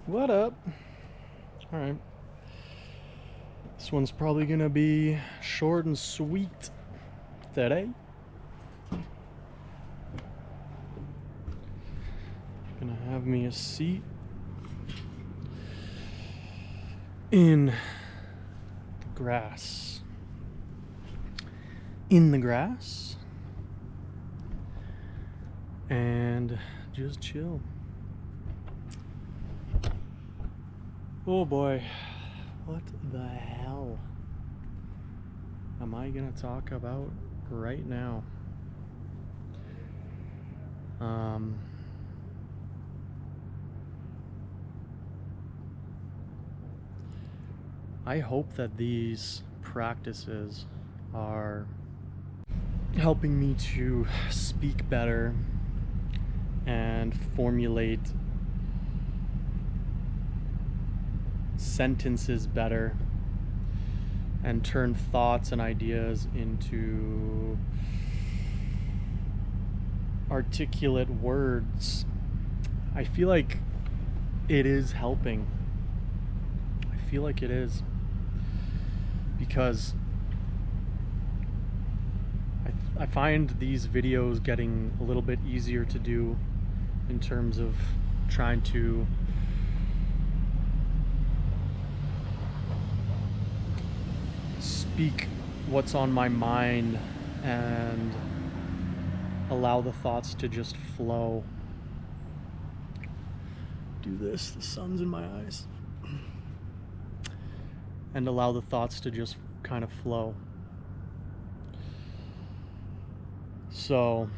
What up? Alright. This one's probably gonna be short and sweet today. Gonna have me a seat in the grass. In the grass. And just chill. Oh boy, what the hell am I gonna talk about right now? I hope that these practices are helping me to speak better and formulate sentences better and turn thoughts and ideas into articulate words. I feel like it is helping. I feel like it is, because I find these videos getting a little bit easier to do in terms of trying to speak what's on my mind and allow the thoughts to just flow. Do this, the sun's in my eyes. And allow the thoughts to just kind of flow. So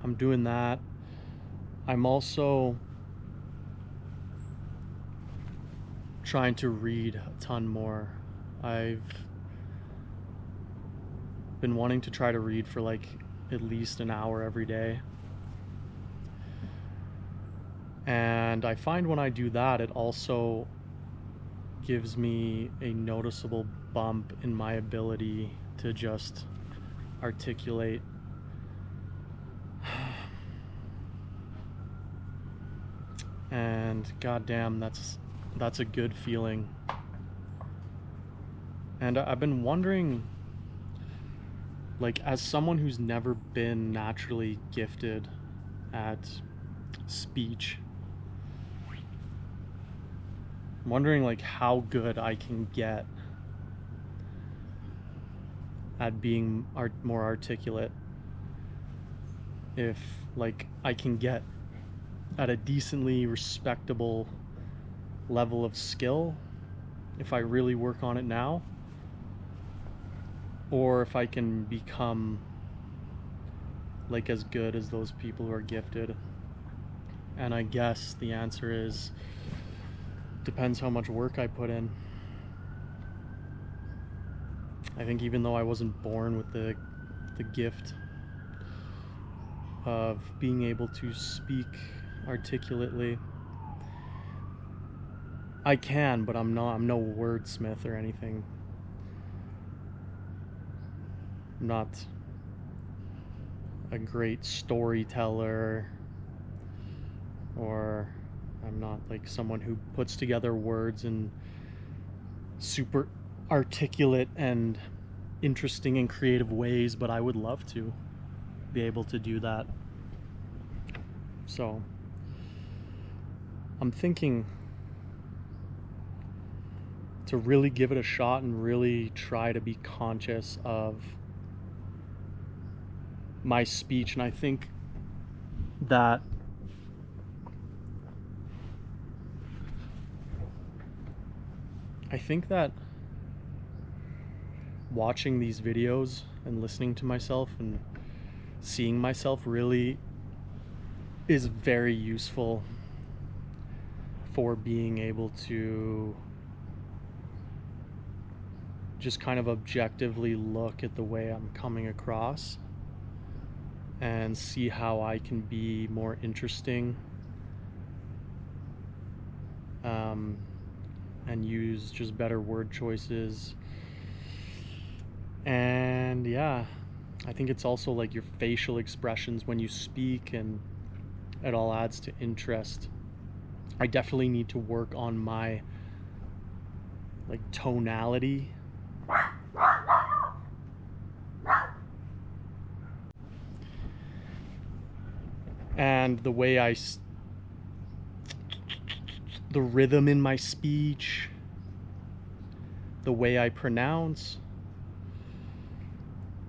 I'm doing that. I'm also trying to read a ton more. I've been wanting to try to read for like at least an hour every day. And I find when I do that, it also gives me a noticeable bump in my ability to just articulate. And goddamn, that's a good feeling. And I've been wondering, like, as someone who's never been naturally gifted at speech, I'm wondering like how good I can get at being more articulate. If like I can get at a decently respectable level of skill if I really work on it now, or if I can become like as good as those people who are gifted. And I guess the answer is depends how much work I put in. I think even though I wasn't born with the gift of being able to speak articulately, I can, but I'm no wordsmith or anything. I'm not a great storyteller, or I'm not like someone who puts together words in super articulate and interesting and creative ways, but I would love to be able to do that. So I'm thinking to really give it a shot and really try to be conscious of my speech. And I think that watching these videos and listening to myself and seeing myself really is very useful for being able to just kind of objectively look at the way I'm coming across and see how I can be more interesting, and use just better word choices. And yeah, I think it's also like your facial expressions when you speak, and it all adds to interest. I definitely need to work on my like tonality and the way the rhythm in my speech, the way I pronounce.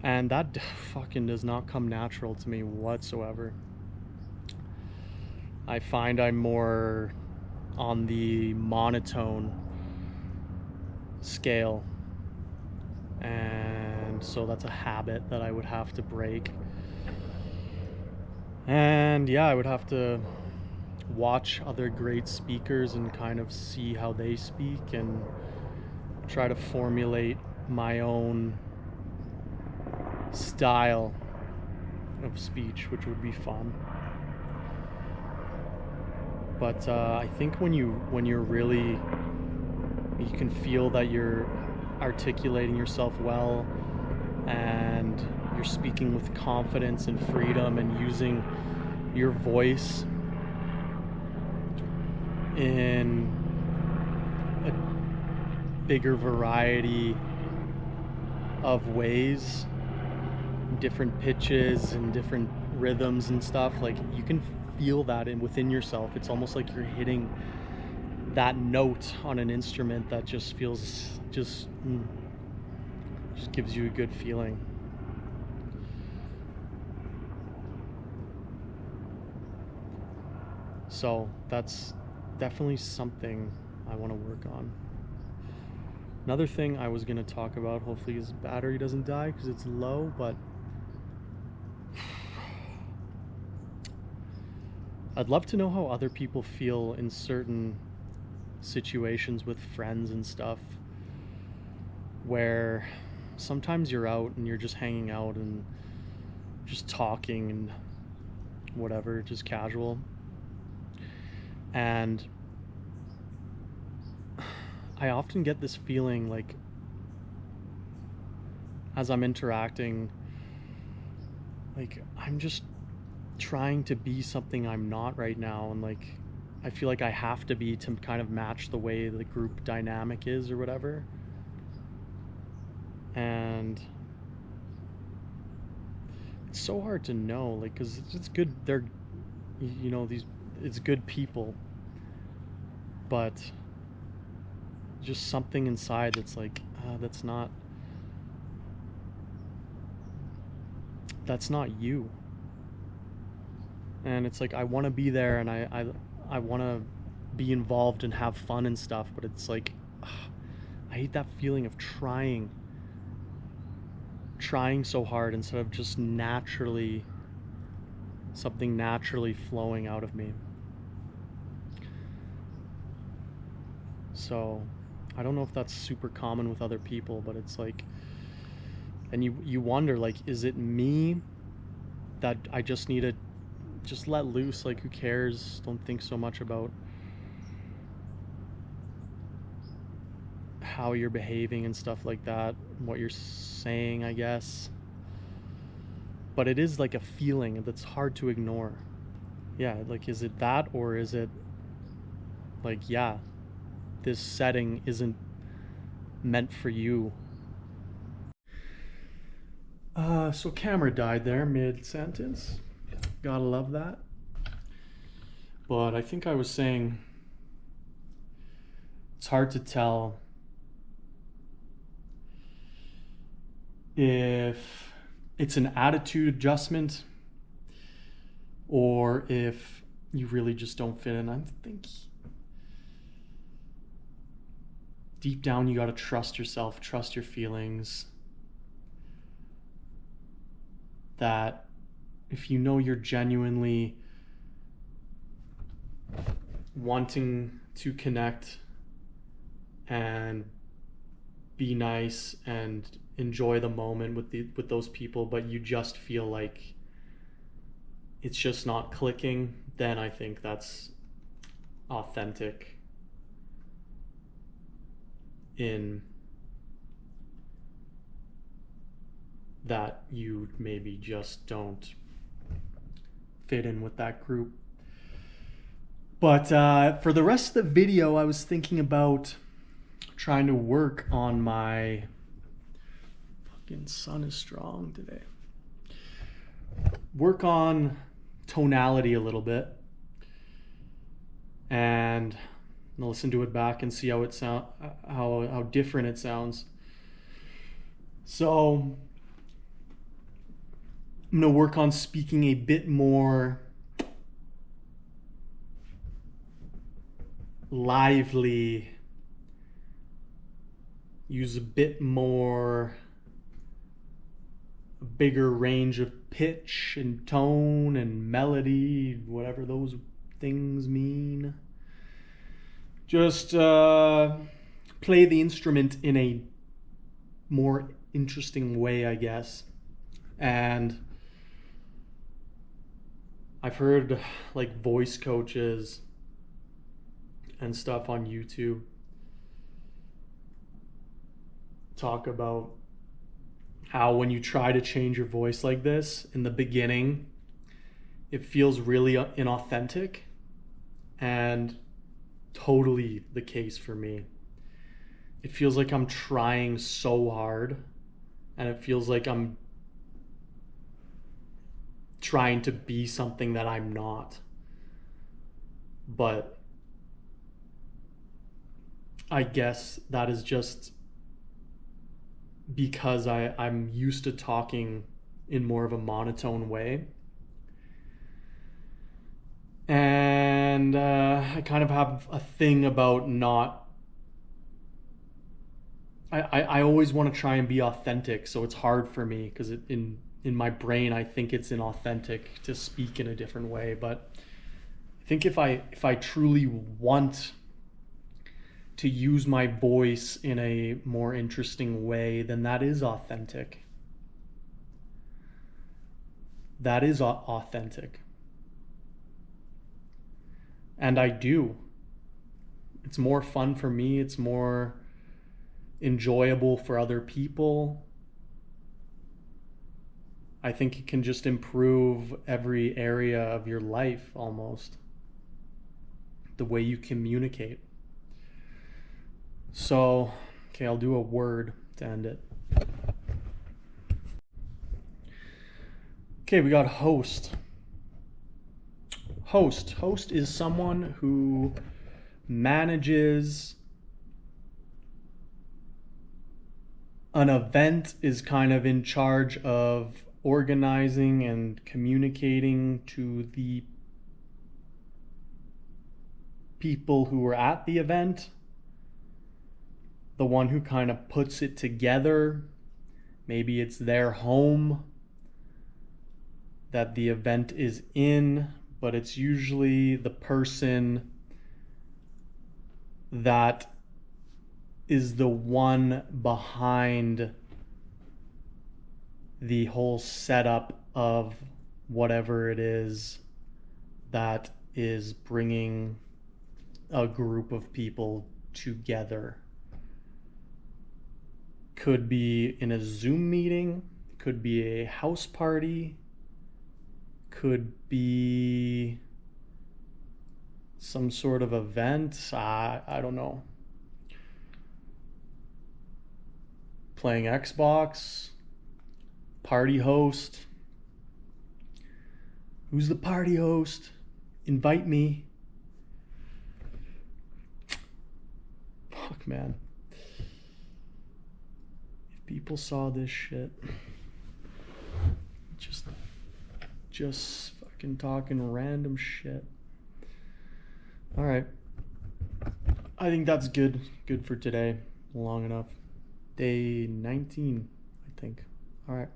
And that fucking does not come natural to me whatsoever. I find I'm more on the monotone scale. And so that's a habit that I would have to break. And yeah, I would have to watch other great speakers and kind of see how they speak and try to formulate my own style of speech, which would be fun. But I think when you're really, you can feel that you're articulating yourself well and you're speaking with confidence and freedom and using your voice in a bigger variety of ways, different pitches and different rhythms and stuff. Like you can feel that within yourself. It's almost like you're hitting that note on an instrument that just feels just gives you a good feeling. So that's definitely something I want to work on. Another thing I was going to talk about, hopefully his battery doesn't die because it's low, but I'd love to know how other people feel in certain situations with friends and stuff, where sometimes you're out and you're just hanging out and just talking and whatever, just casual. And I often get this feeling like as I'm interacting, like I'm just trying to be something I'm not right now, and like I feel like I have to be to kind of match the way the group dynamic is or whatever. And it's so hard to know, like, because it's good, they're, you know, these, it's good people, but just something inside that's like, that's not you. And it's like I want to be there, and I want to be involved and have fun and stuff, but it's like I hate that feeling of trying so hard instead of just naturally, something naturally flowing out of me. So I don't know if that's super common with other people, but it's like, and you wonder, like, is it me that I just need to just let loose? Like, who cares? Don't think so much about how you're behaving and stuff like that, what you're saying, I guess. But it is like a feeling that's hard to ignore. Yeah, like, is it that, or is it like, yeah, this setting isn't meant for you? So camera died there mid-sentence. Gotta love that. But I think I was saying it's hard to tell if it's an attitude adjustment or if you really just don't fit in. I think deep down you got to trust yourself, trust your feelings, that if you know you're genuinely wanting to connect and be nice and enjoy the moment with those people, but you just feel like it's just not clicking, then I think that's authentic in that you maybe just don't fit in with that group. But for the rest of the video, I was thinking about trying to work on my... Fucking sun is strong today. Work on tonality a little bit. And listen to it back and see how it how different it sounds. So I'm gonna work on speaking a bit more lively, use a bigger range of pitch and tone and melody, whatever those things mean. Just play the instrument in a more interesting way, I guess. And I've heard like voice coaches and stuff on YouTube talk about how when you try to change your voice like this in the beginning, it feels really inauthentic, and totally the case for me. It feels like I'm trying so hard, and it feels like I'm trying to be something that I'm not. But I guess that is just because I'm used to talking in more of a monotone way. And I kind of have a thing about not... I always want to try and be authentic, so it's hard for me because in my brain I think it's inauthentic to speak in a different way. But I think if I truly want to use my voice in a more interesting way, then that is authentic. That is authentic. And I do. It's more fun for me. It's more enjoyable for other people. I think it can just improve every area of your life almost. The way you communicate. So, okay, I'll do a word to end it. Okay, we got host. Host is someone who manages an event, is kind of in charge of organizing and communicating to the people who were at the event. The one who kind of puts it together. Maybe it's their home that the event is in, but it's usually the person that is the one behind the whole setup of whatever it is that is bringing a group of people together. Could be in a Zoom meeting, could be a house party, could be some sort of event. I don't know. Playing Xbox, party host. Who's the party host? Invite me. Fuck, man. If people saw this shit, just fucking talking random shit. All right. I think that's good for today. Long enough. Day 19, I think. All right.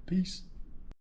Peace.